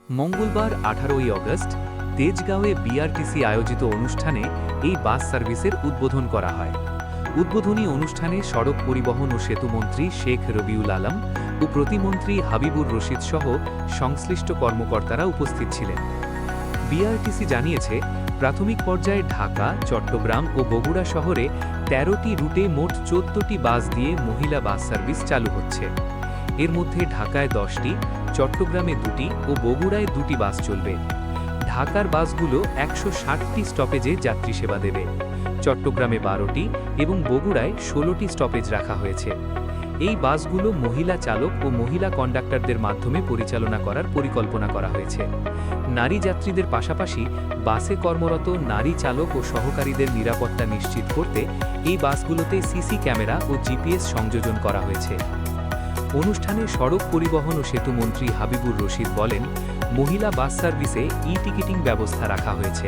মঙ্গলবার 18ই August তেজগাঁওয়ে BRTC আয়োজিত অনুষ্ঠানে এই বাস সার্ভিসের উদ্বোধন করা হয়। উদ্বোধনী অনুষ্ঠানে সড়ক পরিবহন ও সেতুমন্ত্রী শেখ রবিউল আলম ও প্রতিমন্ত্রী হাবিবুর রশিদ সহ সংশ্লিষ্ট কর্মকর্তারা উপস্থিত ছিলেন। বিআরটিসি জানিয়েছে, প্রাথমিক পর্যায়ে ঢাকা, চট্টগ্রাম ও বগুড়া শহরে ১৩টি রুটে মোট ১৪টি বাস দিয়ে মহিলা বাস সার্ভিস চালু হচ্ছে। এর মধ্যে ঢাকায় 10টি, চট্টগ্রামে 2টি ও বগুড়ায় 2টি বাস চলবে। ঢাকার বাসগুলো ১৬০টি স্টপেজে যাত্রী সেবা দেবে। চট্টগ্রামে 12টি এবং বগুড়ায় 16টি স্টপেজ রাখা হয়েছে। এই বাসগুলো মহিলা চালক ও মহিলা কন্ডাক্টরদের মাধ্যমে পরিচালনা করার পরিকল্পনা করা হয়েছে। নারী যাত্রীদের পাশাপাশি বাসে কর্মরত নারী চালক ও সহকারীদের নিরাপত্তা নিশ্চিত করতে এই বাসগুলোতে সিসি ক্যামেরা ও জিপিএস সংযোজন করা হয়েছে। অনুষ্ঠানে সড়ক পরিবহন ও সেতুমন্ত্রী হাবিবুর রশিদ বলেন, মহিলা বাস সার্ভিসে ই-টিকিটিং ব্যবস্থা রাখা হয়েছে।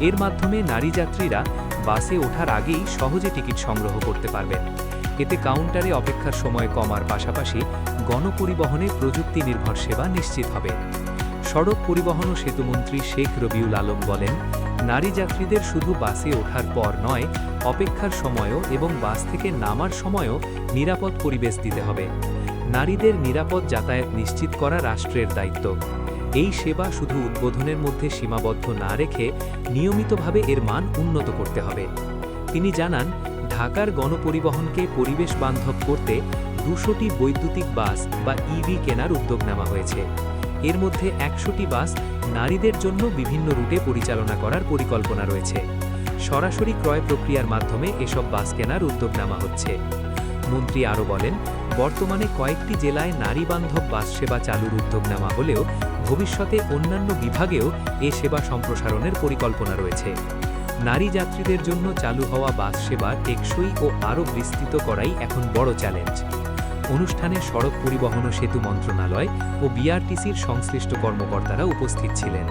এর মাধ্যমে নারী যাত্রীরা বাসে ওঠার আগেই সহজে টিকিট সংগ্রহ করতে পারবেন। এতে কাউন্টারে অপেক্ষার সময় কমার পাশাপাশি গণপরিবহনে প্রযুক্তি নির্ভর সেবা নিশ্চিত হবে। সড়ক পরিবহন ও সেতুমন্ত্রী শেখ রবিউল আলম বলেন, নারী যাত্রীদের শুধু বাসে ওঠার পর নয়, অপেক্ষার সময়ও এবং বাস থেকে নামার সময়ও নিরাপদ পরিবেশ দিতে হবে। নারীদের নিরাপদ যাতায়াত নিশ্চিত করা রাষ্ট্রের দায়িত্ব। এই সেবা শুধু উদ্বোধনের মধ্যে সীমাবদ্ধ না রেখে নিয়মিতভাবে এর মান উন্নত করতে হবে। তিনি জানান, ঢাকার গণপরিবহনকে পরিবেশ বান্ধব করতে ২০০টি বৈদ্যুতিক বাস বা ইভি কেনার উদ্যোগ নেওয়া হয়েছে। এর মধ্যে ১০০টি বাস নারীদের জন্য বিভিন্ন রুটে পরিচালনা করার পরিকল্পনা রয়েছে। সরাসরি ক্রয় প্রক্রিয়ার মাধ্যমে এসব বাস কেনার উদ্যোগ নেওয়া হচ্ছে। মন্ত্রী আরও বলেন, বর্তমানে কয়েকটি জেলায় নারী বান্ধব বাস সেবা চালুর উদ্যোগ নেওয়া হলেও ভবিষ্যতে অন্যান্য বিভাগেও এ সেবা সম্প্রসারণের পরিকল্পনা রয়েছে। নারী যাত্রীদের জন্য চালু হওয়া বাস সেবা টেকসই ও আরও বিস্তৃত করাই এখন বড় চ্যালেঞ্জ। অনুষ্ঠানে সড়ক পরিবহন ও সেতু মন্ত্রণালয় ও বিআরটিসির সংশ্লিষ্ট কর্মকর্তারা উপস্থিত ছিলেন।